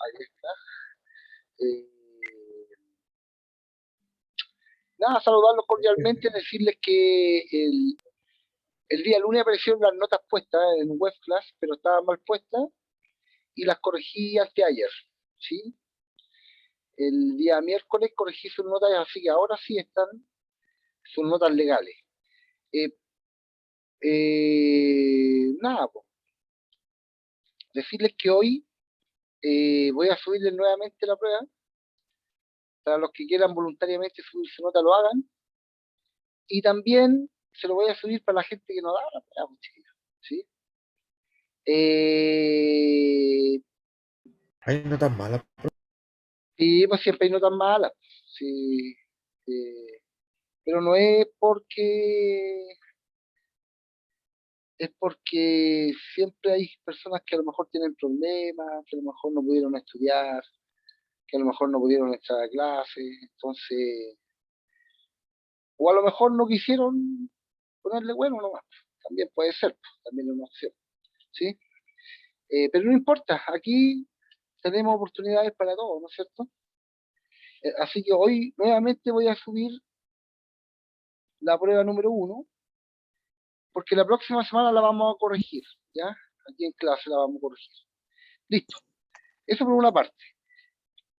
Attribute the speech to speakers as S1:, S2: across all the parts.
S1: Ahí está. Eh, Nada, saludarlos cordialmente, decirles que el día lunes aparecieron las notas puestas en WebClass, pero estaban mal puestas y las corregí anteayer, ¿sí? El día miércoles corregí sus notas, así que ahora sí están sus notas legales. Eh, Nada, pues, decirles que hoy voy a subirles nuevamente la prueba. Para los que quieran voluntariamente subir su nota, lo hagan. Y también se lo voy a subir para la gente que no da la prueba, pues, chiquillos, ¿sí? Eh,
S2: Ay, no tan mala.
S1: y pues siempre hay notas malas, sí, eh, pero no es porque siempre hay personas que a lo mejor tienen problemas, que a lo mejor no pudieron estudiar, que a lo mejor no pudieron entrar a clase, entonces, o a lo mejor no quisieron ponerle bueno nomás, también puede ser, también es una opción, ¿sí? Pero no importa, aquí tenemos oportunidades para todos, ¿no es cierto? Así que hoy nuevamente voy a subir la prueba número 1, porque la próxima semana la vamos a corregir, ¿ya? Aquí en clase la vamos a corregir. Listo. Eso por una parte.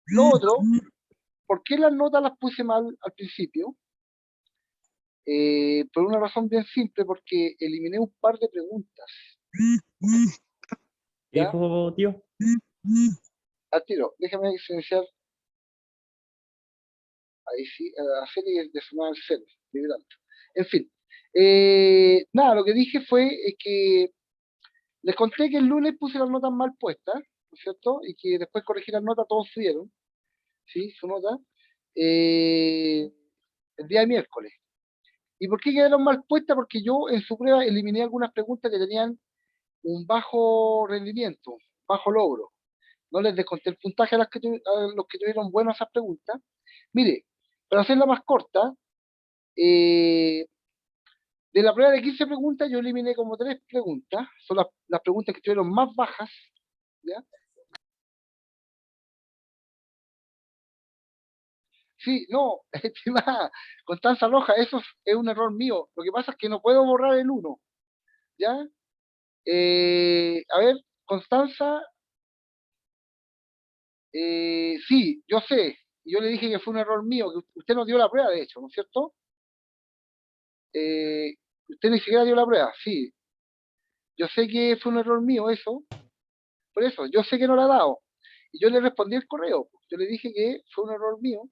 S1: Lo otro, ¿por qué las notas las puse mal al principio? Por una razón bien simple, porque eliminé un par de preguntas,
S3: ¿Qué
S1: ¿ya?
S3: dijo, tío?
S1: Al tiro, déjame silenciar, ahí sí, hacer y de sonar el cero, vibrando. En fin, nada, lo que dije fue que les conté que el lunes puse las notas mal puestas, ¿no es cierto? Y que después corregí las notas, todos subieron, ¿sí? Su nota, eh, el día de miércoles. ¿Y por qué quedaron mal puestas? Porque yo en su prueba eliminé algunas preguntas que tenían un bajo rendimiento, bajo logro. No les desconté el puntaje a los que tuvieron buenas esas preguntas. Mire, para hacerla más corta, eh, de la prueba de 15 preguntas, yo eliminé como 3 preguntas. Son las preguntas que tuvieron más bajas, ¿ya? Sí, no, estimada Constanza Roja, eso es un error mío. Lo que pasa es que no puedo borrar el uno, ¿ya? A ver, Constanza, sí, yo sé. Yo le dije que fue un error mío, que usted no dio la prueba, de hecho, ¿no es cierto? Eh, Usted ni siquiera dio la prueba, sí. Yo sé que fue un error mío eso, por eso, yo sé que no la ha dado. Y yo le respondí el correo. Yo le dije que fue un error mío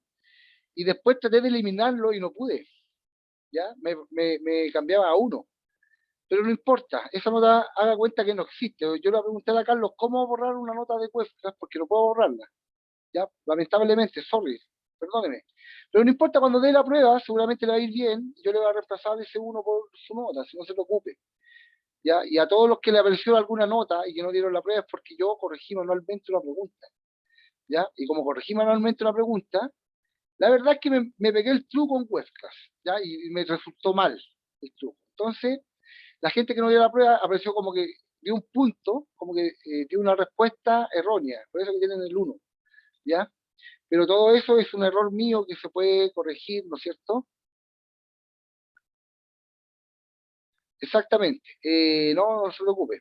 S1: y después traté de eliminarlo y no pude, ¿ya? Me cambiaba a uno. Pero no importa, esa nota haga cuenta que no existe. Yo le pregunté a Carlos cómo borrar una nota de Cuesta, porque no puedo borrarla. Ya, lamentablemente, sorry, perdóneme. Pero no importa, cuando dé la prueba, seguramente le va a ir bien, yo le voy a reemplazar ese uno por su nota, si no se preocupe. ¿Ya? Y a todos los que le apareció alguna nota y que no dieron la prueba es porque yo corregí manualmente una pregunta. ¿Ya? Y como corregí manualmente una pregunta, la verdad es que me pegué el truco en Huescas, ¿ya? Y me resultó mal el truco. Entonces, la gente que no dio la prueba apareció como que dio un punto, como que dio una respuesta errónea, por eso que tienen el uno, ¿ya? Pero todo eso es un error mío que se puede corregir, ¿no es cierto? Exactamente. No, no se preocupe.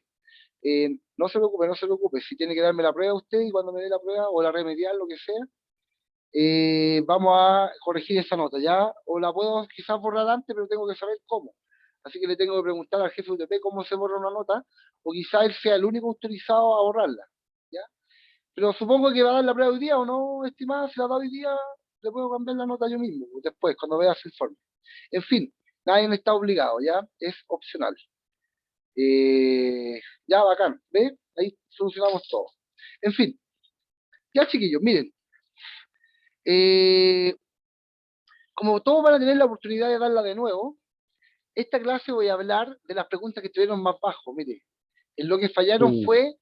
S1: No se preocupe, no se preocupe. Si tiene que darme la prueba usted y cuando me dé la prueba o la remedial, lo que sea, vamos a corregir esa nota, ¿ya? O la puedo quizás borrar antes, pero tengo que saber cómo. Así que le tengo que preguntar al jefe de UTP cómo se borra una nota, o quizás él sea el único autorizado a borrarla, ¿ya? Pero supongo que va a dar la prueba hoy día o no, estimada, si la da hoy día, le puedo cambiar la nota yo mismo, después, cuando vea su informe. En fin, nadie está obligado, ¿ya? Es opcional. Ya, bacán, ¿ve? Ahí solucionamos todo. En fin, ya chiquillos, miren, eh, como todos van a tener la oportunidad de darla de nuevo, esta clase voy a hablar de las preguntas que estuvieron más bajo. Mire, en lo que fallaron fue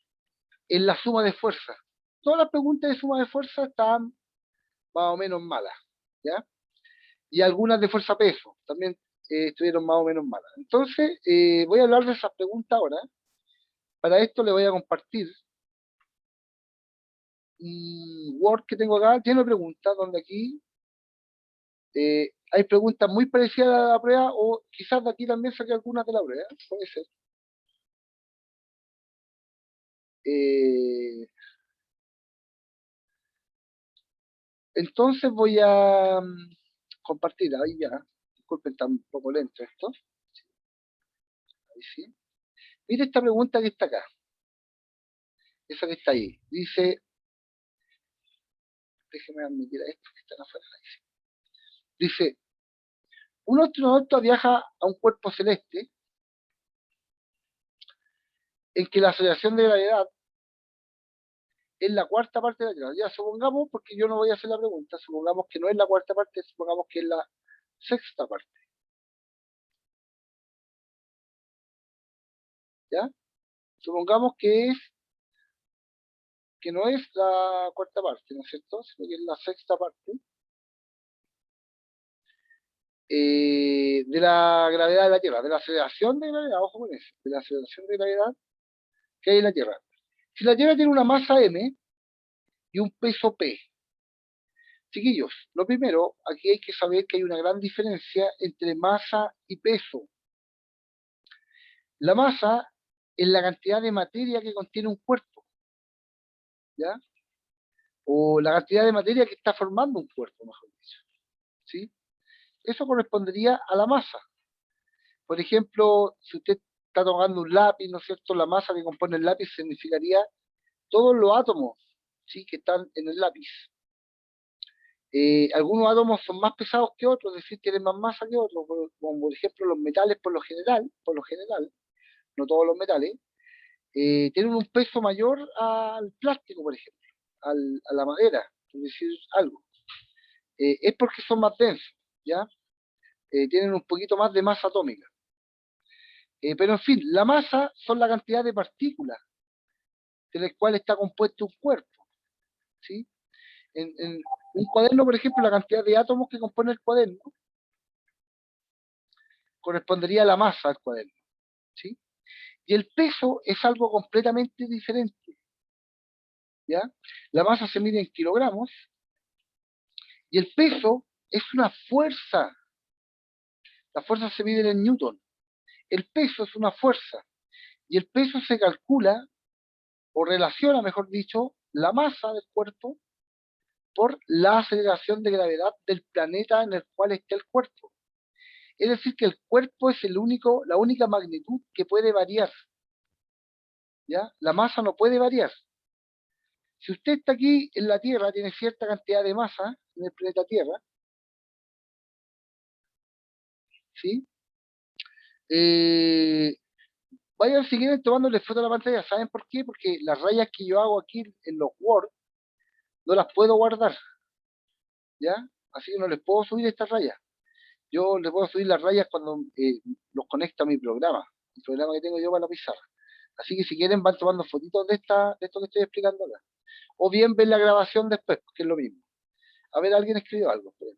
S1: en la suma de fuerza. Todas las preguntas de suma de fuerza estaban más o menos malas, ¿ya? Y algunas de fuerza peso también estuvieron más o menos malas. Entonces, voy a hablar de esas preguntas ahora. Para esto le voy a compartir Word que tengo acá, tiene preguntas, donde aquí hay preguntas muy parecidas a la prueba, o quizás de aquí también saqué algunas de la prueba, puede ser. Entonces voy a compartir, ahí ya. Disculpen, está un poco lento esto. Ahí sí. Mire esta pregunta que está acá. Esa que está ahí. Dice, déjeme admitir a estos que están afuera. Ahí sí. Dice, un astronauta viaja a un cuerpo celeste en que la aceleración de gravedad es la cuarta parte de la Tierra. Ya supongamos, porque yo no voy a hacer la pregunta, supongamos que no es la cuarta parte, supongamos que es la sexta parte. ¿Ya? Supongamos que no es la cuarta parte, ¿no es cierto? Sino que es la sexta parte de la gravedad de la Tierra, de la aceleración de gravedad, ojo con eso, de la aceleración de gravedad que hay en la Tierra. Si la Tierra tiene una masa m y un peso p, chiquillos, lo primero, aquí hay que saber que hay una gran diferencia entre masa y peso. La masa es la cantidad de materia que contiene un cuerpo, ¿ya? O la cantidad de materia que está formando un cuerpo, mejor dicho, ¿sí? Eso correspondería a la masa. Por ejemplo, si usted está tomando un lápiz, ¿no es cierto? La masa que compone el lápiz significaría todos los átomos, ¿sí? Que están en el lápiz. Algunos átomos son más pesados que otros, es decir, tienen más masa que otros, como por ejemplo los metales por lo general, no todos los metales, tienen un peso mayor al plástico, por ejemplo, a la madera, por decir algo. Es porque son más densos, ¿ya? Tienen un poquito más de masa atómica. Pero en fin, la masa son la cantidad de partículas de las cuales está compuesto un cuerpo, ¿sí? En un cuaderno, por ejemplo, la cantidad de átomos que compone el cuaderno correspondería a la masa del cuaderno, ¿sí? Y el peso es algo completamente diferente, ¿ya? La masa se mide en kilogramos y el peso es una fuerza. La fuerza se mide en newton. El peso es una fuerza y el peso se calcula o relaciona, mejor dicho, la masa del cuerpo por la aceleración de gravedad del planeta en el cual está el cuerpo. Es decir, que el cuerpo es la única magnitud que puede variar, ¿ya? La masa no puede variar. Si usted está aquí en la Tierra, tiene cierta cantidad de masa en el planeta Tierra, ¿sí? Eh, Vayan si quieren tomándole foto a la pantalla. ¿Saben por qué? Porque las rayas que yo hago aquí en los Word no las puedo guardar, ¿ya? Así que no les puedo subir estas rayas. Yo les puedo subir las rayas cuando los conecto a mi programa, el programa que tengo yo para la pizarra. Así que si quieren van tomando fotitos de esto que estoy explicando acá. O bien ven la grabación después, que es lo mismo. A ver, alguien escribió algo. Esperen.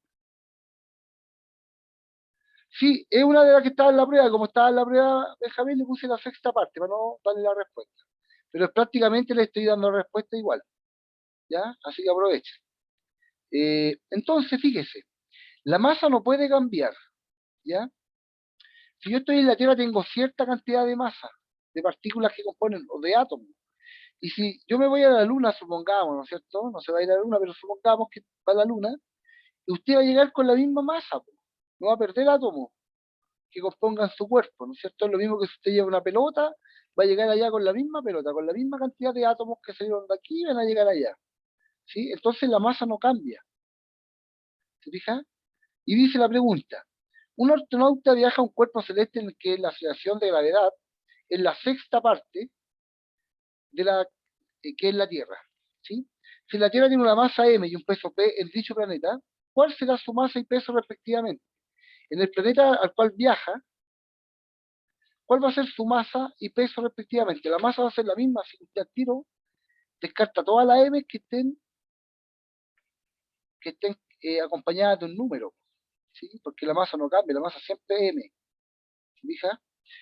S1: Sí, es una de las que estaba en la prueba. Como estaba en la prueba, Benjamín, le puse la sexta parte para no darle la respuesta. Pero prácticamente le estoy dando respuesta igual, ¿ya? Así que aprovechen. Entonces, fíjese, la masa no puede cambiar, ¿ya? Si yo estoy en la Tierra tengo cierta cantidad de masa, de partículas que componen, o de átomos. Y si yo me voy a la Luna, supongamos, ¿no es cierto? No se va a ir a la Luna, pero supongamos que va a la Luna, y usted va a llegar con la misma masa, po. No va a perder átomos que compongan su cuerpo, ¿no es cierto? Es lo mismo que si usted lleva una pelota, va a llegar allá con la misma pelota, con la misma cantidad de átomos que salieron de aquí, van a llegar allá, ¿sí? Entonces la masa no cambia, ¿se fija? Y dice la pregunta, un astronauta viaja a un cuerpo celeste en el que la aceleración de gravedad es la sexta parte de la que es la Tierra, ¿sí? Si la Tierra tiene una masa m y un peso p en dicho planeta, ¿cuál será su masa y peso respectivamente? En el planeta al cual viaja, ¿cuál va a ser su masa y peso respectivamente? La masa va a ser la misma, si usted al tiro descarta todas las m que estén acompañadas de un número, ¿sí? Porque la masa no cambia, la masa siempre es m, ¿se fija?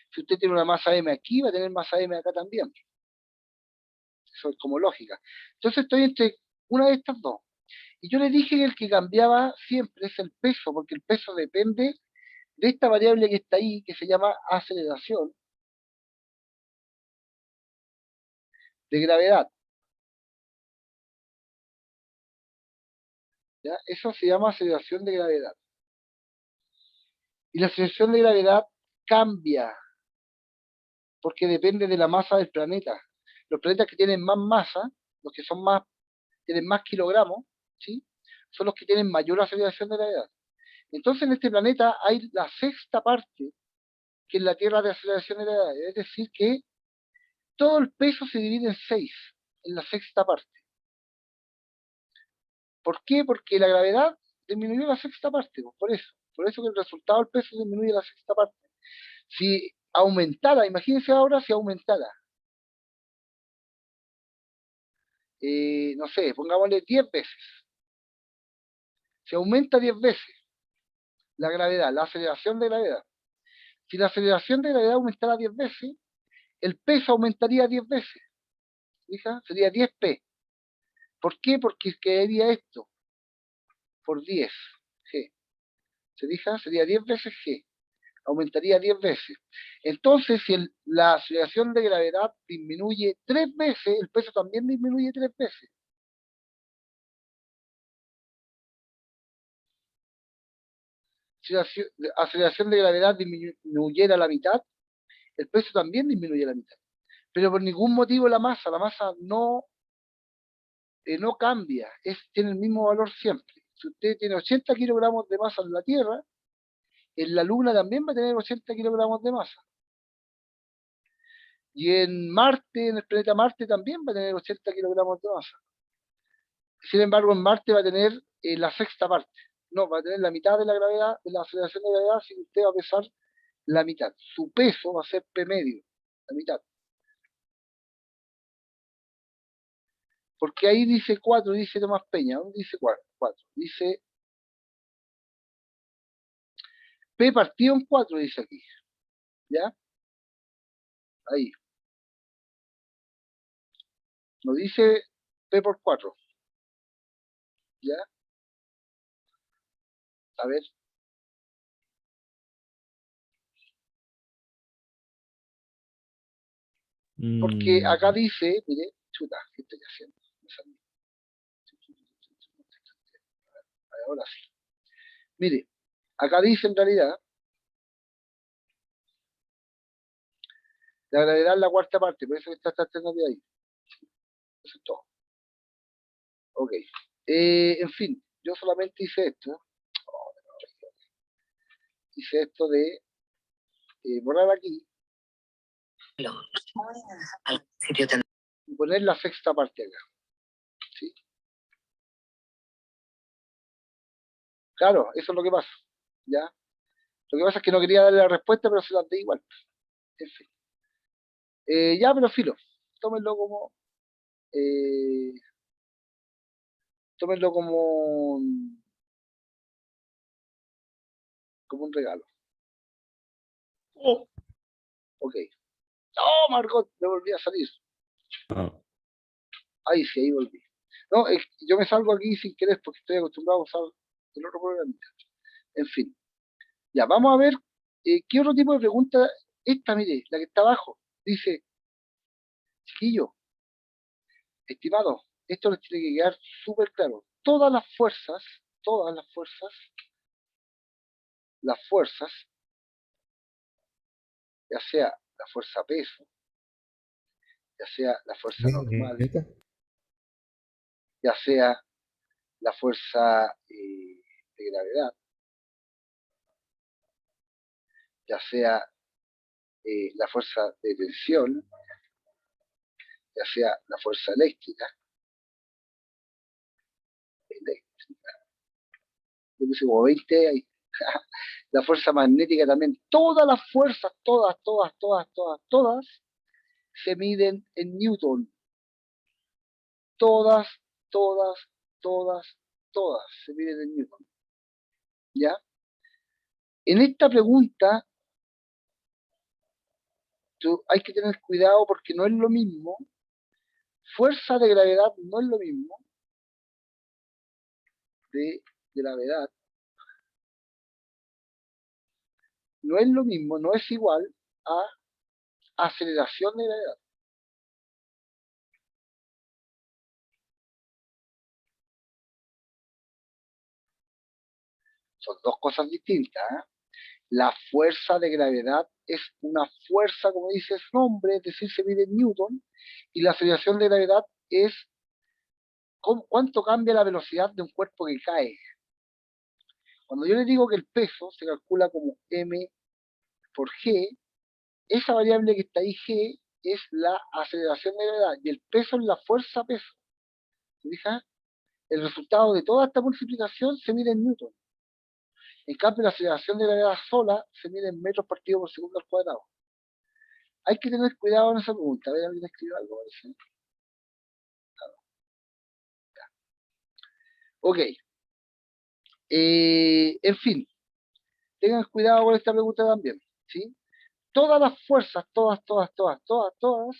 S1: Si usted tiene una masa m aquí, va a tener masa m acá también. Eso es como lógica. Entonces estoy entre una de estas dos. Y yo le dije que el que cambiaba siempre es el peso, porque el peso depende de esta variable que está ahí, que se llama aceleración de gravedad. ¿Ya? Eso se llama aceleración de gravedad. Y la aceleración de gravedad cambia, porque depende de la masa del planeta. Los planetas que tienen más masa, los que son más, tienen más kilogramos, ¿sí? Son los que tienen mayor aceleración de gravedad. Entonces en este planeta hay la sexta parte, que es la Tierra de aceleración de gravedad. Es decir, que todo el peso se divide en 6, en la sexta parte. ¿Por qué? Porque la gravedad disminuyó la sexta parte, pues, por eso. Por eso que el resultado del peso disminuye la sexta parte. Si aumentara, imagínense ahora si aumentara, no sé, pongámosle 10 veces. Si aumenta 10 veces la gravedad, la aceleración de gravedad. Si la aceleración de gravedad aumentara 10 veces, el peso aumentaría 10 veces. ¿Fija? Sería 10p. ¿Por qué? Porque quedaría esto por 10 g. ¿Se fija? Sería 10 veces g. Aumentaría 10 veces. Entonces, si la aceleración de gravedad disminuye 3 veces, el peso también disminuye 3 veces. Si la aceleración de gravedad disminuyera a la mitad, el peso también disminuye a la mitad. Pero por ningún motivo la masa no cambia, tiene el mismo valor siempre. Si usted tiene 80 kilogramos de masa en la Tierra, en la Luna también va a tener 80 kilogramos de masa. Y en Marte, en el planeta Marte, también va a tener 80 kilogramos de masa. Sin embargo, en Marte va a tener la sexta parte. No, va a tener la mitad de la gravedad, de la aceleración de gravedad, si usted va a pesar la mitad. Su peso va a ser P medio, la mitad. Porque ahí dice 4, dice Tomás Peña. ¿Dónde dice 4? Dice P partido en 4, dice aquí. ¿Ya? Ahí. No dice P por 4. ¿Ya? A ver. Porque acá dice, mire, chuta, ¿qué estoy haciendo? Ahora sí. Mire, acá dice en realidad, la gravedad es la cuarta parte, por eso está esta alternativa ahí. Eso es todo. Ok. En fin, yo solamente hice esto. Hice esto de borrar aquí y poner la sexta parte acá. ¿Sí? Claro, eso es lo que pasa. ¿Ya? Lo que pasa es que no quería darle la respuesta, pero se la di igual. En fin. Ya, pero filo. Tómenlo como. eh, tómenlo como un regalo.
S2: Oh.
S1: Ok. ¡Oh, Margot! Me volví a salir.
S2: Ah.
S1: Ahí sí, ahí volví. No, yo me salgo aquí sin querer porque estoy acostumbrado a usar el otro programa. En fin. Ya, vamos a ver qué otro tipo de pregunta. Esta, mire, la que está abajo. Dice, chiquillo, estimado, esto les tiene que quedar súper claro. Las fuerzas, ya sea la fuerza peso, ya sea la fuerza normal,
S2: ¿Neta?
S1: ya sea la fuerza de gravedad, ya sea la fuerza de tensión, ya sea la fuerza eléctrica, yo puse como 20 ahí, la fuerza magnética también, todas las fuerzas, todas, se miden en Newton, todas, todas, todas se miden en Newton, ¿ya? En esta pregunta hay que tener cuidado porque no es lo mismo, fuerza de gravedad no es lo mismo de gravedad no es lo mismo, no es igual a aceleración de gravedad. Son dos cosas distintas. La fuerza de gravedad es una fuerza, como dice su nombre, es decir, se mide en Newton, y la aceleración de gravedad es cuánto cambia la velocidad de un cuerpo que cae. Cuando yo le digo que el peso se calcula como m por g, esa variable que está ahí, g, es la aceleración de gravedad, y el peso es la fuerza peso. ¿Se fija? El resultado de toda esta multiplicación se mide en Newton. En cambio, la aceleración de gravedad sola se mide en metros partido por segundo al cuadrado. Hay que tener cuidado en esa pregunta. A ver, alguien escribió algo. ¿Sí? Ok. En fin, tengan cuidado con esta pregunta también. ¿Sí? Todas las fuerzas, todas,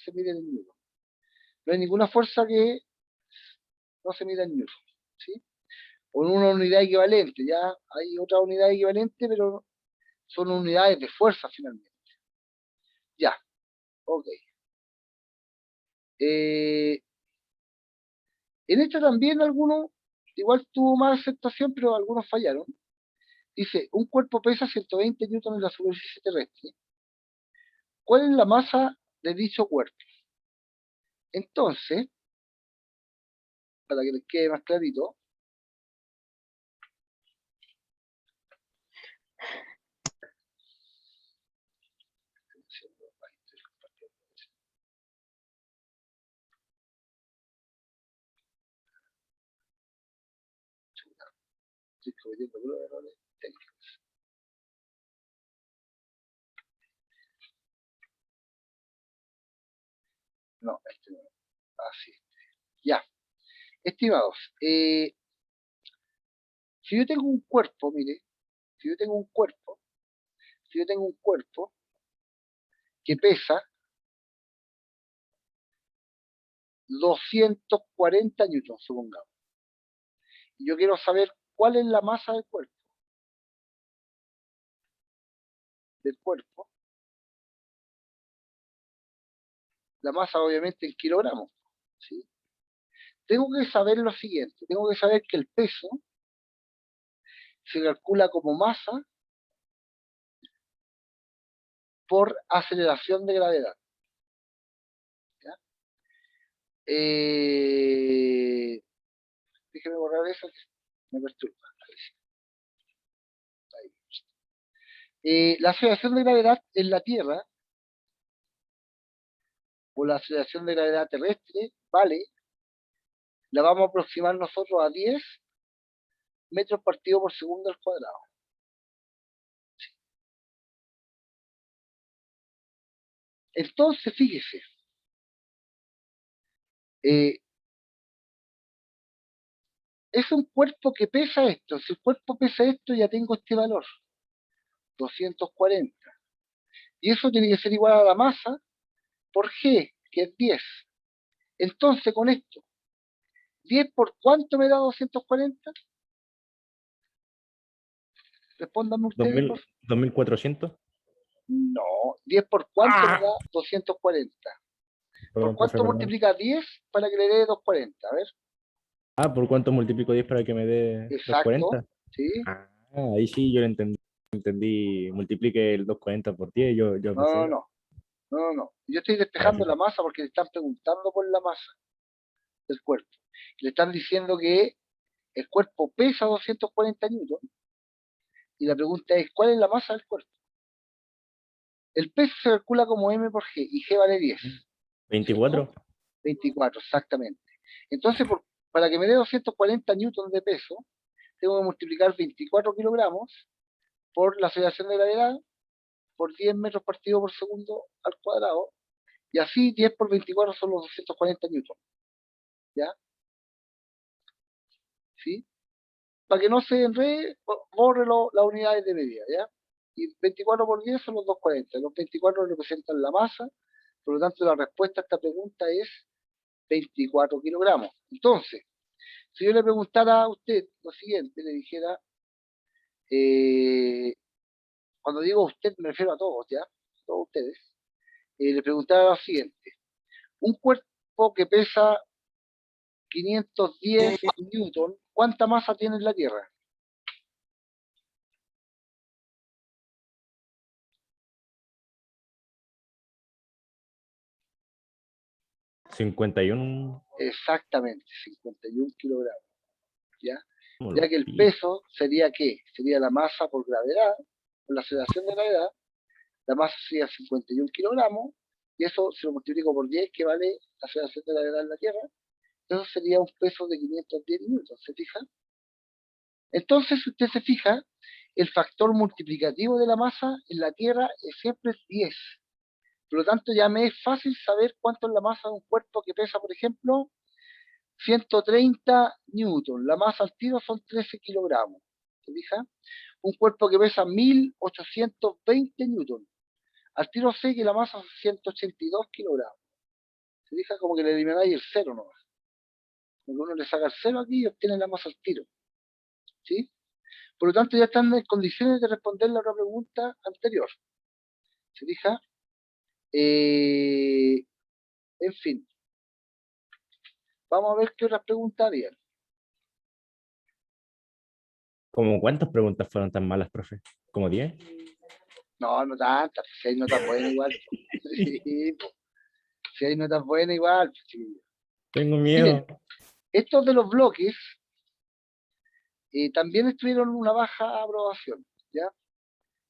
S1: se miden en Newton. No hay ninguna fuerza que no se mida en Newton. ¿Sí? Con una unidad equivalente. Ya hay otra unidad equivalente, pero son unidades de fuerza finalmente. Ya. Ok. En esta también algunos, igual tuvo más aceptación, pero algunos fallaron. Dice, un cuerpo pesa 120 newtons en la superficie terrestre. ¿Cuál es la masa de dicho cuerpo? Entonces, para que les quede más clarito, estoy cometiendo puros errores técnicos. No, este no. Así. Ya. Estimados, si yo tengo un cuerpo, mire, si yo tengo un cuerpo que pesa 240 newtons, supongamos, y yo quiero saber cuál es la masa del cuerpo, la masa obviamente en kilogramos, ¿sí? Tengo que saber lo siguiente, tengo que saber que el peso se calcula como masa por aceleración de gravedad. ¿Ya? Déjeme borrar eso que me perturba. La aceleración de gravedad en la Tierra, o la aceleración de gravedad terrestre, vale, la vamos a aproximar nosotros a 10 metros partido por segundo al cuadrado. Entonces, fíjese, es un cuerpo que pesa esto. Si el cuerpo pesa esto, ya tengo este valor, 240. Y eso tiene que ser igual a la masa por G, que es 10. Entonces, con esto, 10 por cuánto me da 240? Respóndanme ustedes, por favor.
S3: 2400.
S1: No, 10 por cuánto me da 240. ¿Por
S3: Perdón, profe,
S1: cuánto
S3: perdón.
S1: multiplica 10 para que le dé 240? A ver.
S3: Ah, ¿por cuánto multiplico 10 para que me dé
S1: Exacto.
S3: 240?
S1: ¿Sí?
S3: Ah, ahí sí yo lo entendí. Multiplique el 240 por 10, yo
S1: No, no,
S3: pensé.
S1: no. No, no, no. Yo estoy
S3: Ah,
S1: despejando
S3: sí.
S1: la masa porque le están preguntando por la masa del cuerpo. Le están diciendo que el cuerpo pesa 240 newtons y la pregunta es, ¿cuál es la masa del cuerpo? El peso se calcula como m por g y g vale 10, ¿cierto?
S3: 24.
S1: 24, exactamente. Entonces, para que me dé 240 newtons de peso, tengo que multiplicar 24 kilogramos por la aceleración de gravedad por 10 metros partido por segundo al cuadrado, y así 10 por 24 son los 240 newtons, ¿ya? ¿Sí? Para que no se enrede, borre las unidades de medida, ¿ya? Y 24 por 10 son los 240. Los 24 representan la masa, por lo tanto la respuesta a esta pregunta es 24 kilogramos. Entonces, Si yo le preguntara a usted lo siguiente, le dijera, cuando digo usted me refiero a todos, ¿ya? A todos ustedes. Le preguntara lo siguiente. Un cuerpo que pesa 510 newton, ¿cuánta masa tiene en la Tierra?
S3: ¿51?
S1: Exactamente, 51 kilogramos, ¿ya?
S3: ¿Cómo
S1: Ya
S3: lo
S1: que el
S3: pillo?
S1: peso sería ¿qué? Sería la masa por gravedad, por la aceleración de gravedad, la masa sería 51 kilogramos, y eso si lo multiplico por 10, que vale la aceleración de gravedad en la Tierra, eso sería un peso de 510 newton, ¿se fija? Entonces, si usted se fija, el factor multiplicativo de la masa en la Tierra siempre es 10. Por lo tanto, ya me es fácil saber cuánto es la masa de un cuerpo que pesa, por ejemplo, 130 newton. La masa al tiro son 13 kilogramos. ¿Se fija? Un cuerpo que pesa 1820 newton. Al tiro sé que la masa es 182 kilogramos. Se fija como que le elimináis el cero nomás. Cuando uno le saca el cero aquí y obtiene la masa al tiro. ¿Sí? Por lo tanto, ya están en condiciones de responder la otra pregunta anterior. ¿Se fija? En fin. Vamos a ver qué otras preguntas había.
S3: ¿Cómo cuántas preguntas fueron tan malas, profe? ¿Como 10?
S1: No, no tantas. Si hay notas buenas igual. Sí, po. Si hay notas buenas igual. Sí.
S3: Tengo
S1: Miren,
S3: miedo.
S1: estos de los bloques también estuvieron una baja aprobación. ¿Ya?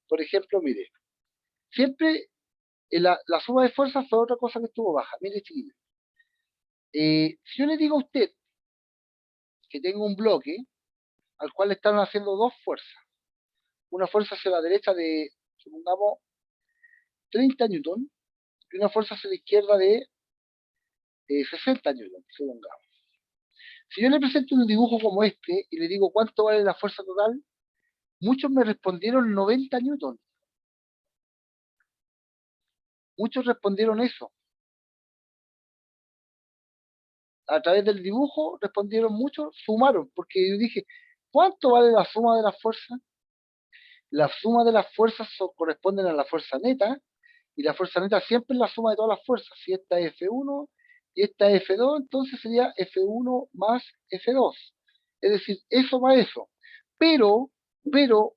S1: Por ejemplo, mire, siempre la suma de fuerzas fue otra cosa que estuvo baja. Mire, chiquillos. Si yo le digo a usted que tengo un bloque al cual le están haciendo dos fuerzas, una fuerza hacia la derecha de, supongamos, 30 newton y una fuerza hacia la izquierda de 60 newton, supongamos. Si yo le presento un dibujo como este y le digo cuánto vale la fuerza total, muchos me respondieron 90 newton. Muchos respondieron eso. A través del dibujo respondieron muchos, sumaron, porque yo dije, ¿cuánto vale la suma de las fuerzas? La suma de las fuerzas corresponden a la fuerza neta, y la fuerza neta siempre es la suma de todas las fuerzas. Si esta es F1 y esta es F2, entonces sería F1 más F2. Es decir, eso va a eso. Pero,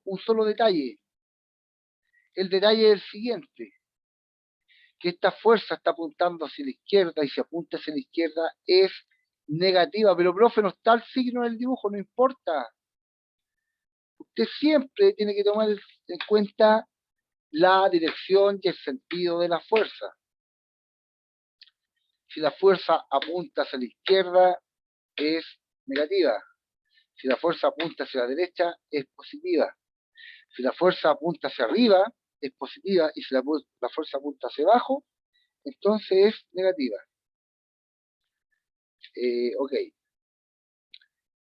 S1: un solo detalle. El detalle es el siguiente, que esta fuerza está apuntando hacia la izquierda y si apunta hacia la izquierda es negativa. Pero, profe, no está el signo en el dibujo, no importa. Usted siempre tiene que tomar en cuenta la dirección y el sentido de la fuerza. Si la fuerza apunta hacia la izquierda, es negativa. Si la fuerza apunta hacia la derecha, es positiva. Si la fuerza apunta hacia arriba, es positiva. Y si la fuerza apunta hacia abajo, entonces es negativa. Ok.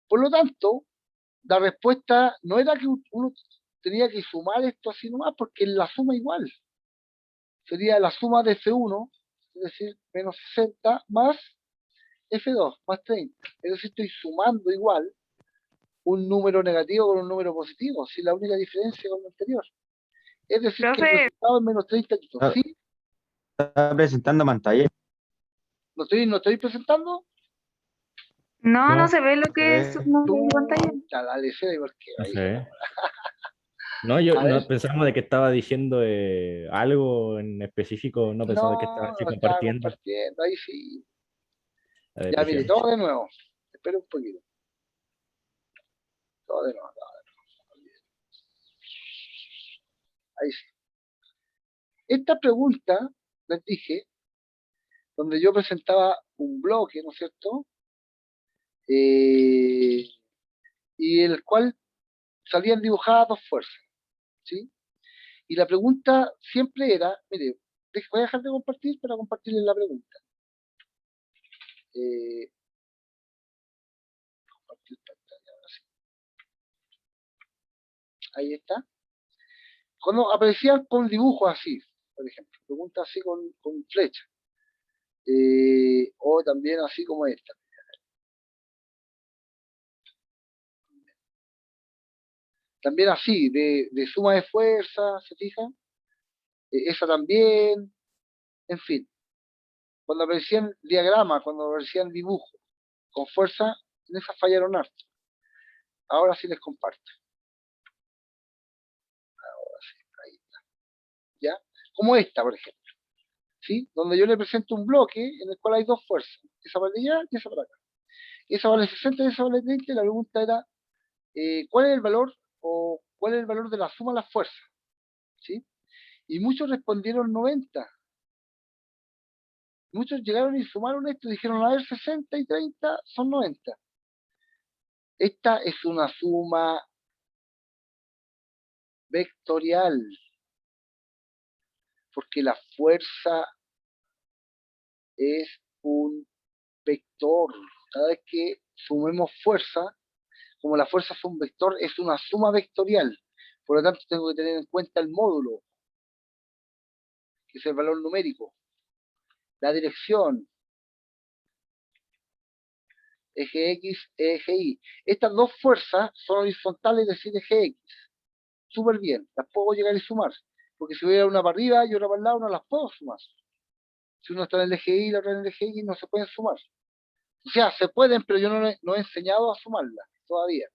S1: Por lo tanto, la respuesta no era que uno tenía que sumar esto así nomás, porque la suma igual. Sería la suma de F1, es decir, menos 60 más F2, más 30. Es decir, estoy sumando igual un número negativo con un número positivo, si la única diferencia con lo anterior. Es decir, que el
S4: Profe,
S1: resultado es menos 30 newton.
S2: Ah,
S1: ¿Sí?
S2: Está presentando pantalla.
S1: No estoy presentando?
S4: no
S3: No,
S4: se ve lo que es
S2: Eh,
S4: una pantalla.
S1: Chuta, la lecera, porque
S3: no
S1: ahí.
S3: sé. No, yo
S1: A ver,
S3: no pensamos de que estaba diciendo algo en específico, no pensamos de que estaba
S1: no,
S3: así
S1: lo estaba
S3: compartiendo.
S1: compartiendo, ahí sí.
S3: A ver,
S1: Ya, mire,
S3: dejemos.
S1: todo de nuevo. Espera un poquito. Todo de nuevo, todo de nuevo. Ahí sí. Esta pregunta, les dije, donde yo presentaba un bloque, ¿no es cierto? Y el cual salían dibujadas dos fuerzas, ¿sí? Y la pregunta siempre era, mire, voy a dejar de compartir para compartirles la pregunta. Eh, compartir pantalla, ahora sí. Ahí está. Cuando aparecían con dibujos así, por ejemplo, preguntas así con flecha, o también así como esta. También así, de suma de fuerza, ¿se fijan? Esa también, en fin. Cuando aparecían diagramas, cuando aparecían dibujos con fuerza, en esas fallaron harto. Ahora sí les comparto. Ahora sí, ahí está. ¿Ya? Como esta, por ejemplo. ¿Sí? Donde yo le presento un bloque en el cual hay dos fuerzas. Esa para allá y esa para acá. Esa vale 60 y esa vale 30. Y la pregunta era, ¿cuál es el valor o cuál es el valor de la suma de las fuerzas? ¿Sí? Y muchos respondieron 90. Muchos llegaron y sumaron esto, dijeron, a ver, 60 y 30 son 90. Esta es una suma vectorial, porque la fuerza es un vector. Cada vez que sumemos fuerza, como la fuerza es un vector, es una suma vectorial. Por lo tanto, tengo que tener en cuenta el módulo, que es el valor numérico, la dirección, eje X, eje Y. Estas dos fuerzas son horizontales, es decir, eje X. Súper bien, las puedo llegar y sumar. Porque si hubiera una para arriba y otra para el lado, no las puedo sumar. Si uno está en el eje Y y la otra en el eje X, no se pueden sumar. O sea, se pueden, pero yo no he enseñado a sumarlas todavía.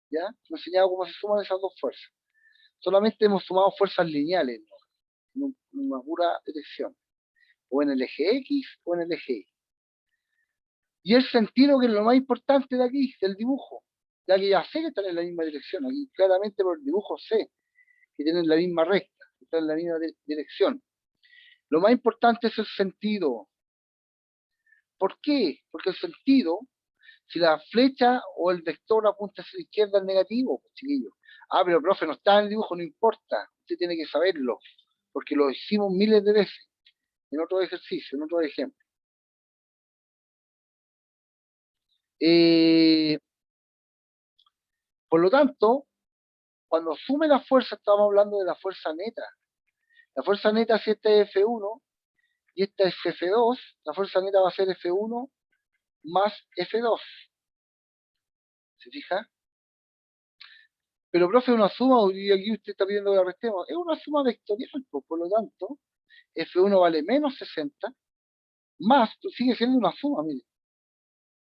S1: ¿Ya? No he enseñado cómo se suman esas dos fuerzas. Solamente hemos sumado fuerzas lineales, ¿no? En una pura dirección. O en el eje X o en el eje Y. Y el sentido, que es lo más importante de aquí, del dibujo. Ya que ya sé que están en la misma dirección. Aquí claramente por el dibujo sé que tienen la misma recta, que están en la misma dirección. Lo más importante es el sentido. ¿Por qué? Porque el sentido, si la flecha o el vector apunta hacia la izquierda, es negativo, pues, chiquillos. Ah, pero profe, no está en el dibujo, no importa. Usted tiene que saberlo, porque lo hicimos miles de veces, en otros ejercicios, en otros ejemplos. Por lo tanto, cuando sume la fuerza, estamos hablando de la fuerza neta. La fuerza neta, si esta es F1 y esta es F2, la fuerza neta va a ser F1 más F2. ¿Se fija? Pero, profe, una suma, y aquí usted está pidiendo que la restemos, es una suma vectorial, pues, por lo tanto, F1 vale menos 60, más, pues, sigue siendo una suma, mire.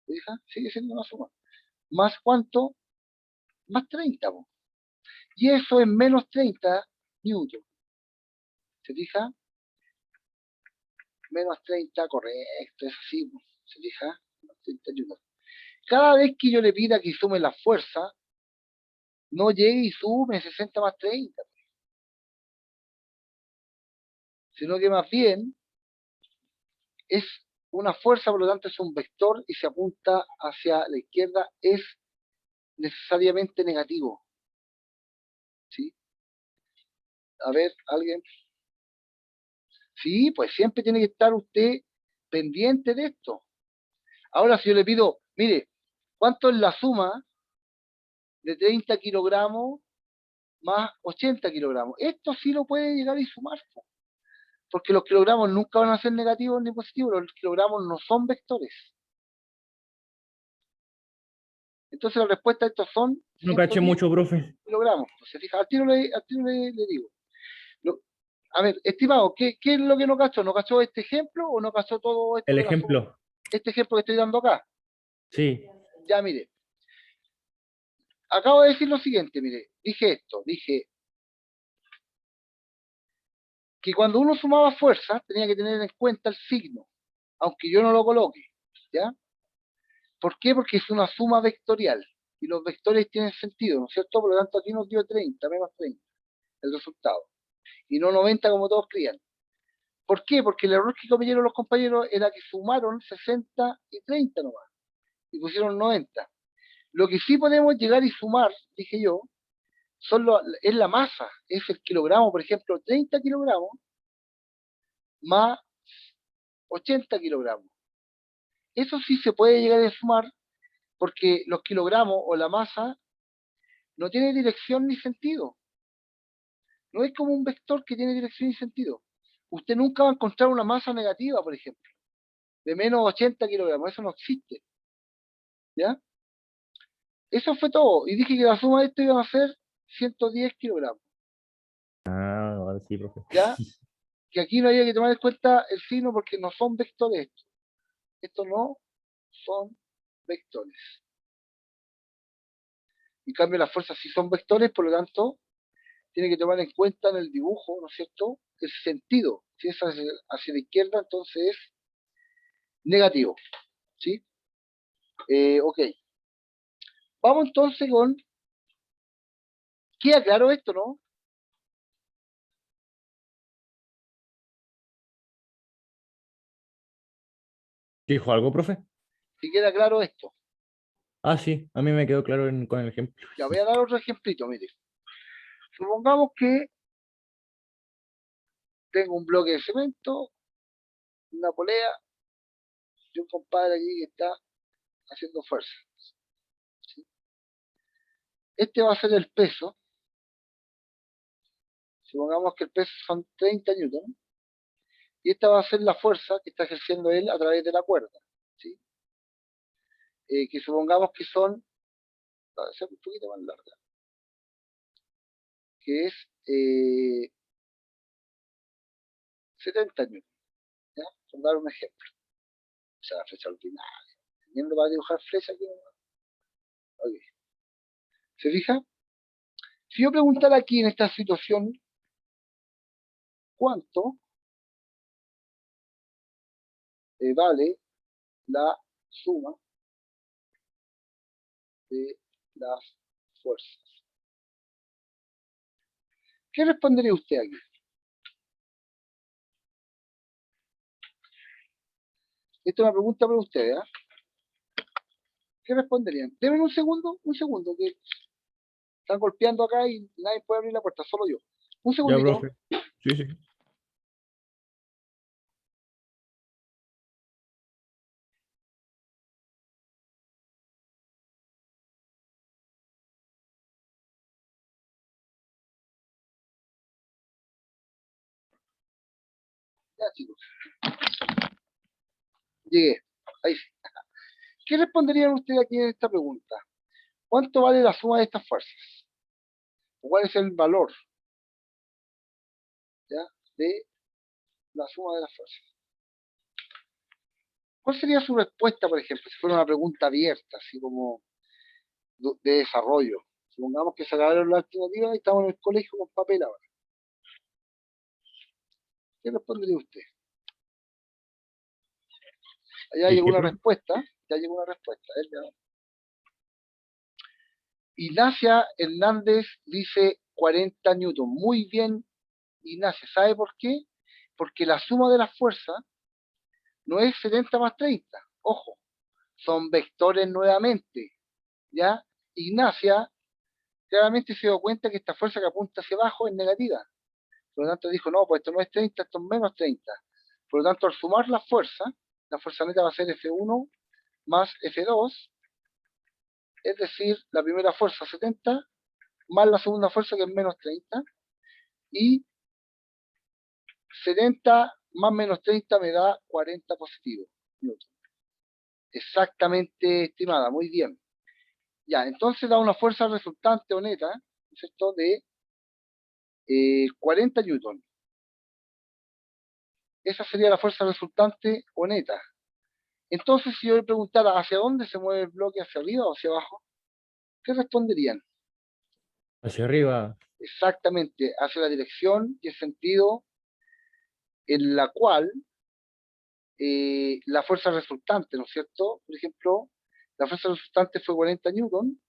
S1: ¿Se fija? Sigue siendo una suma. ¿Más cuánto? Más 30, pues. Y eso es menos 30 newton. ¿Se fija? Menos 30, correcto, es así, pues. ¿Se fija? Menos 30 newton. Cada vez que yo le pida que sume la fuerza, no llegue y sume 60 más 30, sino que más bien es una fuerza, por lo tanto es un vector y se apunta hacia la izquierda, es necesariamente negativo. ¿Sí? A ver, ¿alguien? Sí, pues siempre tiene que estar usted pendiente de esto. Ahora, si yo le pido, mire, ¿cuánto es la suma de 30 kilogramos más 80 kilogramos? Esto sí lo puede llegar y sumar, porque los kilogramos nunca van a ser negativos ni positivos, los kilogramos no son vectores. Entonces la respuesta a estos son
S3: No caché
S1: 110
S3: mucho, profe.
S1: kilogramos. Se fija, al tiro le digo. A ver, estimado, ¿qué es lo que no cachó? ¿No cachó este ejemplo o no cachó todo esto
S3: El
S1: de la suma?
S3: ejemplo.
S1: Este ejemplo que estoy dando acá.
S3: Sí.
S1: Ya, mire. Acabo de decir lo siguiente, mire. Dije que cuando uno sumaba fuerzas tenía que tener en cuenta el signo, aunque yo no lo coloque. ¿Ya? ¿Por qué? Porque es una suma vectorial. Y los vectores tienen sentido, ¿no es cierto? Por lo tanto, aquí nos dio 30, menos 30, el resultado. Y no 90 como todos creían. ¿Por qué? Porque el error que cometieron los compañeros era que sumaron 60 y 30 nomás. Y pusieron 90. Lo que sí podemos llegar y sumar, dije yo, es la masa. Es el kilogramo, por ejemplo, 30 kilogramos más 80 kilogramos. Eso sí se puede llegar a sumar porque los kilogramos o la masa no tiene dirección ni sentido. No es como un vector que tiene dirección y sentido. Usted nunca va a encontrar una masa negativa, por ejemplo, de menos 80 kilogramos. Eso no existe. ¿Ya? Eso fue todo. Y dije que la suma de esto iba a ser 110 kilogramos.
S3: Ah, ahora sí, profe.
S1: ¿Ya? Que aquí no había que tomar en cuenta el signo porque no son vectores estos. Estos no son vectores. En cambio, las fuerzas sí son vectores, por lo tanto, tiene que tomar en cuenta en el dibujo, ¿no es cierto?, el sentido. Si es hacia la izquierda, entonces es negativo. ¿Sí? Ok. Vamos entonces con... ¿Queda claro esto, no?
S3: ¿Dijo algo, profe?
S1: Si queda claro esto.
S3: Ah, sí, a mí me quedó claro con el ejemplo.
S1: Ya voy a dar otro ejemplito, mire. Supongamos que tengo un bloque de cemento, una polea y un compadre aquí que está haciendo fuerza. ¿Sí? Este va a ser el peso. Supongamos que el peso son 30 newton. Y esta va a ser la fuerza que está ejerciendo él a través de la cuerda. ¿Sí? Que supongamos que son, va a ser un poquito más larga, que es 70 newton. ¿Ya? Por dar un ejemplo. O sea, la flecha ordinaria. Teniendo para dibujar flecha aquí. Ok. ¿Se fija? Si yo preguntara aquí en esta situación, ¿cuánto vale la suma de las fuerzas? ¿Qué respondería usted aquí? Esta es una pregunta para ustedes. ¿Qué responderían? Denme un segundo, que están golpeando acá y nadie puede abrir la puerta, solo yo. Un
S3: Ya,
S1: segundito.
S3: profe. Sí, sí.
S1: Ya, chicos. Llegué. Ahí sí. ¿Qué responderían ustedes aquí en esta pregunta? ¿Cuánto vale la suma de estas fuerzas? ¿Cuál es el valor, ¿ya?, de la suma de las fuerzas? ¿Cuál sería su respuesta, por ejemplo, si fuera una pregunta abierta, así como de desarrollo? Supongamos que se acabaron las alternativas y estamos en el colegio con papel ahora. ¿Qué respondería usted? Allá
S3: ¿Y
S1: llegó
S3: qué,
S1: una
S3: profe?
S1: respuesta. Ya llegó una respuesta. Ignacia Hernández dice 40 newton. Muy bien, Ignacia. ¿Sabe por qué? Porque la suma de las fuerzas no es 70 más 30. Ojo, son vectores nuevamente. ¿Ya? Ignacia claramente se dio cuenta que esta fuerza que apunta hacia abajo es negativa. Por lo tanto dijo, no, pues esto no es 30, esto es menos 30. Por lo tanto, al sumar la fuerza neta va a ser F1 más F2, es decir, la primera fuerza 70 más la segunda fuerza que es menos 30, y 70 más menos 30 me da 40 positivo. Newton. Exactamente, estimada, muy bien. Ya, entonces da una fuerza resultante o neta, ¿no es cierto?, de 40 newton. Esa sería la fuerza resultante o neta. Entonces, si yo le preguntara hacia dónde se mueve el bloque, hacia arriba o hacia abajo, ¿qué responderían?
S3: Hacia arriba.
S1: Exactamente, hacia la dirección y el sentido en la cual la fuerza resultante, ¿no es cierto? Por ejemplo, la fuerza resultante fue 40 newton,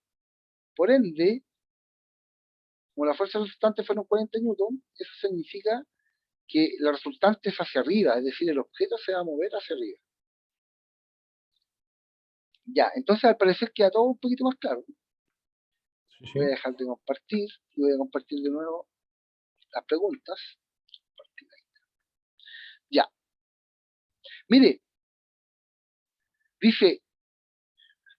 S1: por ende, como la fuerza resultante fueron 40 newton, eso significa que la resultante es hacia arriba, es decir, el objeto se va a mover hacia arriba. Ya, entonces al parecer queda todo un poquito más claro.
S3: Sí,
S1: Voy a
S3: sí.
S1: dejar de compartir y voy a compartir de nuevo las preguntas. Ya, mire, dice,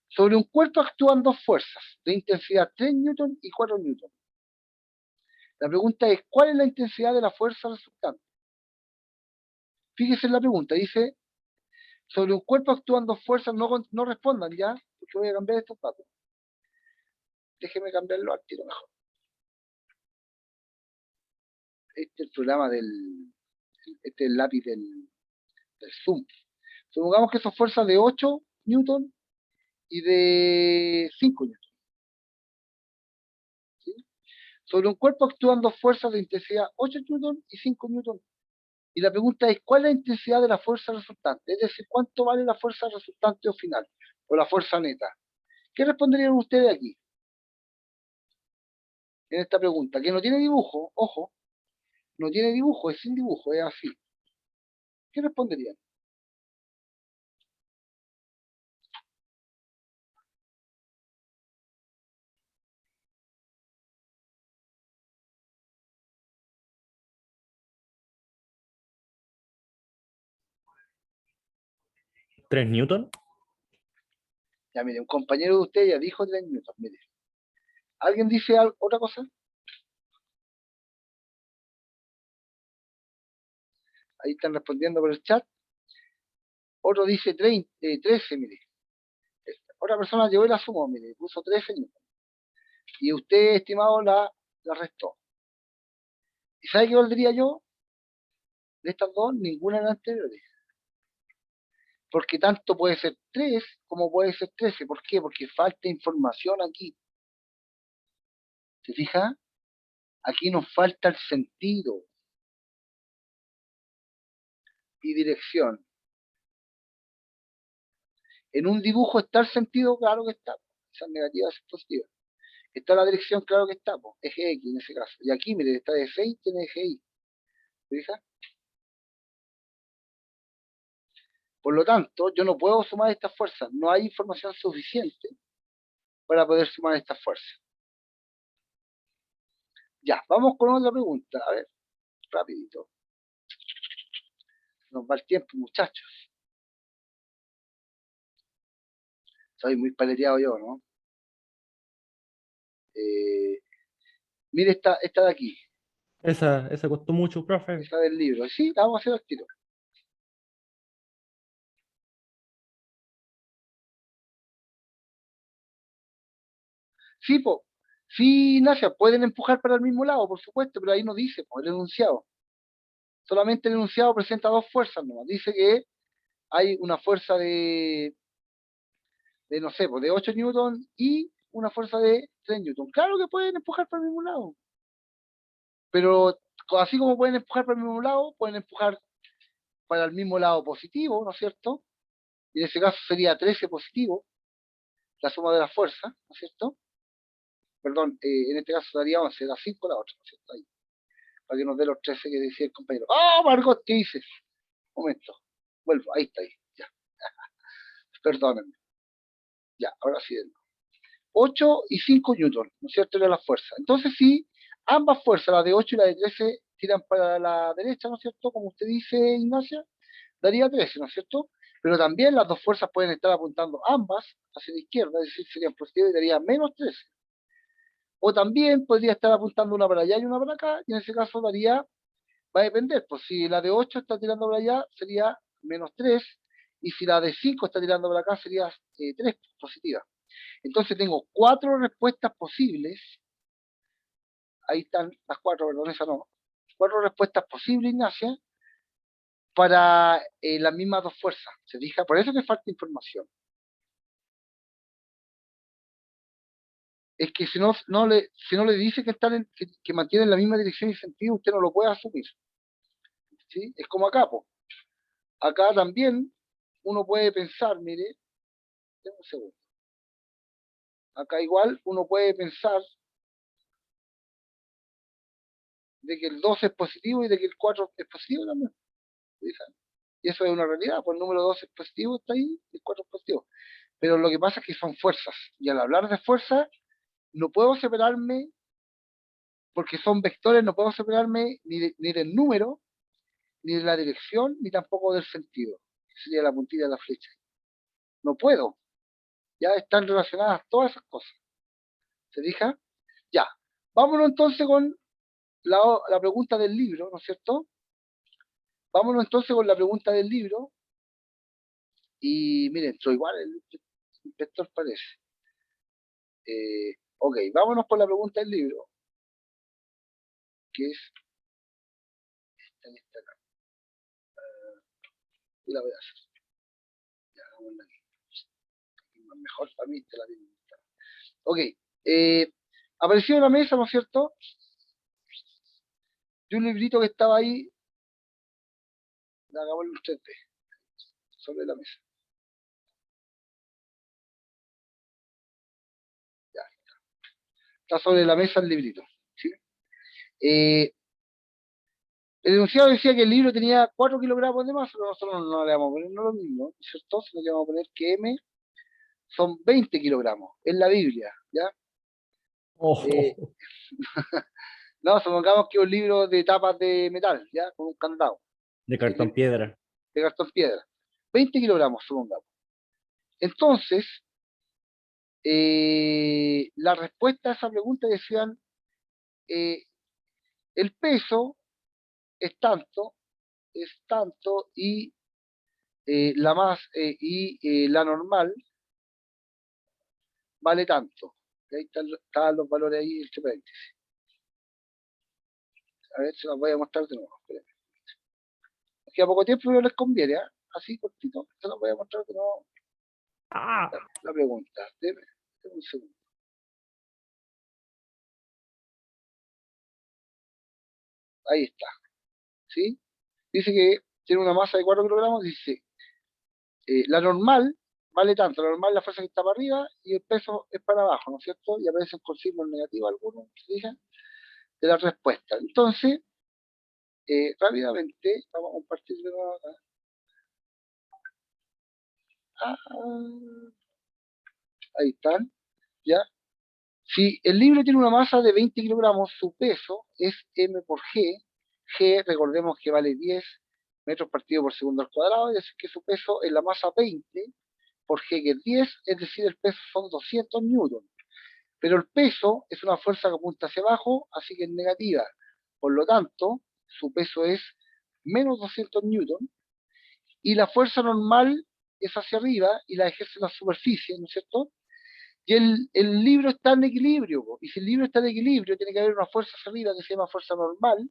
S1: sobre un cuerpo actúan dos fuerzas de intensidad 3 newton y 4 newton. La pregunta es, ¿cuál es la intensidad de la fuerza resultante? Fíjese en la pregunta, dice, sobre un cuerpo actúan dos fuerzas, no respondan ya, porque voy a cambiar estos datos. Déjeme cambiarlo al tiro mejor. este es el programa este es el lápiz del Zoom. Supongamos que son fuerzas de 8 newton y de 5 newton. ¿Sí? Sobre un cuerpo actúan dos fuerzas de intensidad 8 newton y 5 newton. Y la pregunta es, ¿cuál es la intensidad de la fuerza resultante? Es decir, ¿cuánto vale la fuerza resultante o final? O la fuerza neta. ¿Qué responderían ustedes aquí? En esta pregunta, que no tiene dibujo, ojo, no tiene dibujo, es sin dibujo, es así. ¿Qué responderían?
S3: ¿3 Newton?
S1: Ya, mire, un compañero de usted ya dijo 3 newton, mire. ¿Alguien dice otra cosa? Ahí están respondiendo por el chat. Otro dice 13, mire. Otra persona llegó y la sumó, mire, puso 13 newton. Y usted, estimado, la restó. ¿Y sabe qué valdría yo? De estas dos, ninguna de las anteriores. Porque tanto puede ser 3 como puede ser 13. ¿Por qué? Porque falta información aquí. ¿Se fija? Aquí nos falta el sentido y dirección. En un dibujo está el sentido, claro que está. Esas negativas es positiva. Está la dirección, claro que está. Eje X en ese caso. Y aquí, mire, está de 6, tiene eje Y. ¿Se fija? Por lo tanto, yo no puedo sumar estas fuerzas. No hay información suficiente para poder sumar estas fuerzas. Ya, vamos con otra pregunta. A ver, rapidito. Nos va el tiempo, muchachos. Soy muy paleteado yo, ¿no? Mire esta de aquí,
S3: Esa costó mucho, profe.
S1: esa del libro. Sí, la vamos a hacer al tiro. Sí, sí, Ignacia, pueden empujar para el mismo lado, por supuesto, pero ahí no dice, el enunciado. Solamente el enunciado presenta dos fuerzas, ¿no? Dice que hay una fuerza no sé, de 8 newton y una fuerza de 3 newton. Claro que pueden empujar para el mismo lado. Pero así como pueden empujar para el mismo lado, pueden empujar para el mismo lado positivo, ¿no es cierto? Y en ese caso sería 13 positivo, la suma de las fuerzas, ¿no es cierto? Perdón, en este caso daría 11, da 5 la otra, ¿no es cierto? Ahí, para que nos dé los 13 que decía el compañero. ¡Ah, Margot! ¿Qué dices? Un momento, vuelvo, ahí está, ahí, ya, perdónenme. Ya, ahora sí. 8 y 5 newton, ¿no es cierto? Era la fuerza. Entonces, sí, ambas fuerzas, la de 8 y la de 13, tiran para la derecha, ¿no es cierto? Como usted dice, Ignacia, daría 13, ¿no es cierto? Pero también las dos fuerzas pueden estar apuntando ambas hacia la izquierda, es decir, serían positivas y daría menos 13. O también podría estar apuntando una para allá y una para acá, y en ese caso daría, va a depender, pues si la de 8 está tirando para allá, sería menos 3, y si la de 5 está tirando para acá, sería 3 positiva. Entonces tengo 4 respuestas posibles. Ahí están las 4, perdón, esa no. 4 respuestas posibles, Ignacia, para las mismas dos fuerzas. ¿Se fija? Por eso que falta información. Es que si no le dice que están que mantienen la misma dirección y sentido, usted no lo puede asumir. ¿Sí? Es como acá, po. Acá también uno puede pensar, mire, un segundo. Acá igual uno puede pensar de que el 2 es positivo y de que el 4 es positivo también. Y eso es una realidad, pues el número 2 es positivo, está ahí, y el 4 es positivo. Pero lo que pasa es que son fuerzas. Y al hablar de fuerzas, no puedo separarme, porque son vectores, no puedo separarme ni del número, ni de la dirección, ni tampoco del sentido. Que sería la puntilla de la flecha. No puedo. Ya están relacionadas todas esas cosas. ¿Se fija? Ya. Vámonos entonces con la pregunta del libro, ¿no es cierto? Vámonos entonces con la pregunta del libro. Y miren, entró igual el inspector parece. Ok, vámonos con la pregunta del libro, que es y la voy a hacer. Ya, hagámosla aquí. Mejor para mí te la tengo. Ok, apareció en la mesa, ¿no es cierto? De un librito que estaba ahí, hagámoslo ustedes, sobre la mesa. Ya, está sobre la mesa el librito. ¿Sí? El enunciado decía que el libro tenía 4 kilogramos de masa, pero nosotros no le vamos a poner no lo mismo, ¿no es cierto? Sino que vamos a poner que M son 20 kilogramos, es la Biblia, ¿ya?
S3: Oh,
S1: Eh, no, supongamos que es un libro de tapas de metal, ¿ya? Con un candado,
S3: de cartón piedra.
S1: de cartón piedra. 20 kilogramos, supongamos. Entonces, la respuesta a esa pregunta decían, el peso es tanto, y la normal vale tanto. Y ahí están los valores ahí, entre paréntesis. A ver, se los voy a mostrar de nuevo. Espérenme. Que a poco tiempo no les conviene, ¿eh? Así cortito, se los voy a mostrar de nuevo
S3: Ah,
S1: la pregunta. Deme un segundo. Ahí está. ¿Sí? Dice que tiene una masa de 4 kilogramos, dice, la normal vale tanto, la normal es la fuerza que está para arriba y el peso es para abajo, ¿no es cierto? Y aparecen con signos negativos algunos, ¿se fijan? De la respuesta. Entonces, rápidamente, vamos a compartir de nuevo acá. Ahí están, ¿ya? Si el libro tiene una masa de 20 kilogramos, su peso es M por G. G, recordemos que vale 10 metros partido por segundo al cuadrado, es decir, que su peso es la masa 20 por G, que es 10, es decir, el peso son 200 newton. Pero el peso es una fuerza que apunta hacia abajo, así que es negativa. Por lo tanto, su peso es menos 200 newton, y la fuerza normal es hacia arriba y la ejerce en la superficie, ¿no es cierto? Y el libro está en equilibrio, y si el libro está en equilibrio, tiene que haber una fuerza hacia arriba que se llama fuerza normal,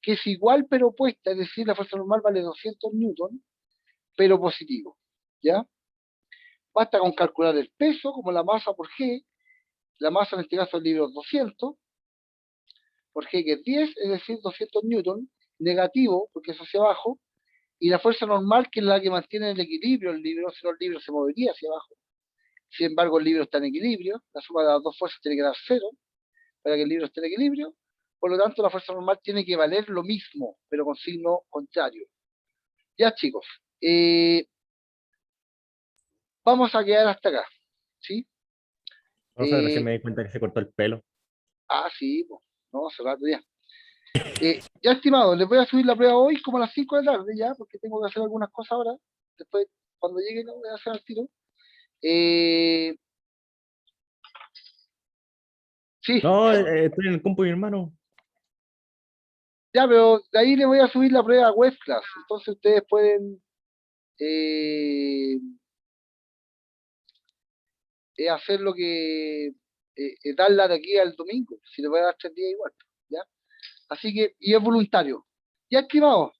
S1: que es igual pero opuesta, es decir, la fuerza normal vale 200 newton, pero positivo, ¿ya? Basta con calcular el peso como la masa por G, la masa en este caso del libro es 200, por G que es 10, es decir, 200 newton, negativo, porque es hacia abajo, y la fuerza normal, que es la que mantiene el equilibrio el libro, si no el libro se movería hacia abajo. Sin embargo, el libro está en equilibrio, la suma de las dos fuerzas tiene que dar 0 para que el libro esté en equilibrio, por lo tanto la fuerza normal tiene que valer lo mismo, pero con signo contrario. Ya chicos, vamos a quedar hasta acá, ¿sí?
S3: profe, recién me di cuenta que se cortó el pelo.
S1: Sí, pues, no, hace rato ya. Ya estimados, les voy a subir la prueba hoy como a las 5 de la tarde ya, porque tengo que hacer algunas cosas ahora, después cuando llegue lo voy a hacer al tiro. Sí,
S3: No, estoy en el compu de mi hermano.
S1: ya, pero de ahí les voy a subir la prueba a web class, entonces ustedes pueden hacer lo que darla de aquí al domingo, si le voy a dar 3 días igual, ¿ya? Así que, y es voluntario. Ya, estimados,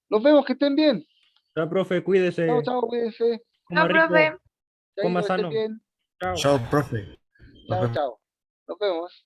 S1: nos vemos, que estén bien.
S3: Chao, profe, cuídese.
S1: Chao, chao, cuídense.
S3: Coma
S4: No,
S3: rico,
S4: profe.
S1: Chaito,
S3: coma
S1: que estén
S3: sano.
S1: bien.
S3: Chao.
S5: Chao, profe. Nos
S1: Chao,
S5: vemos.
S1: chao. Nos vemos.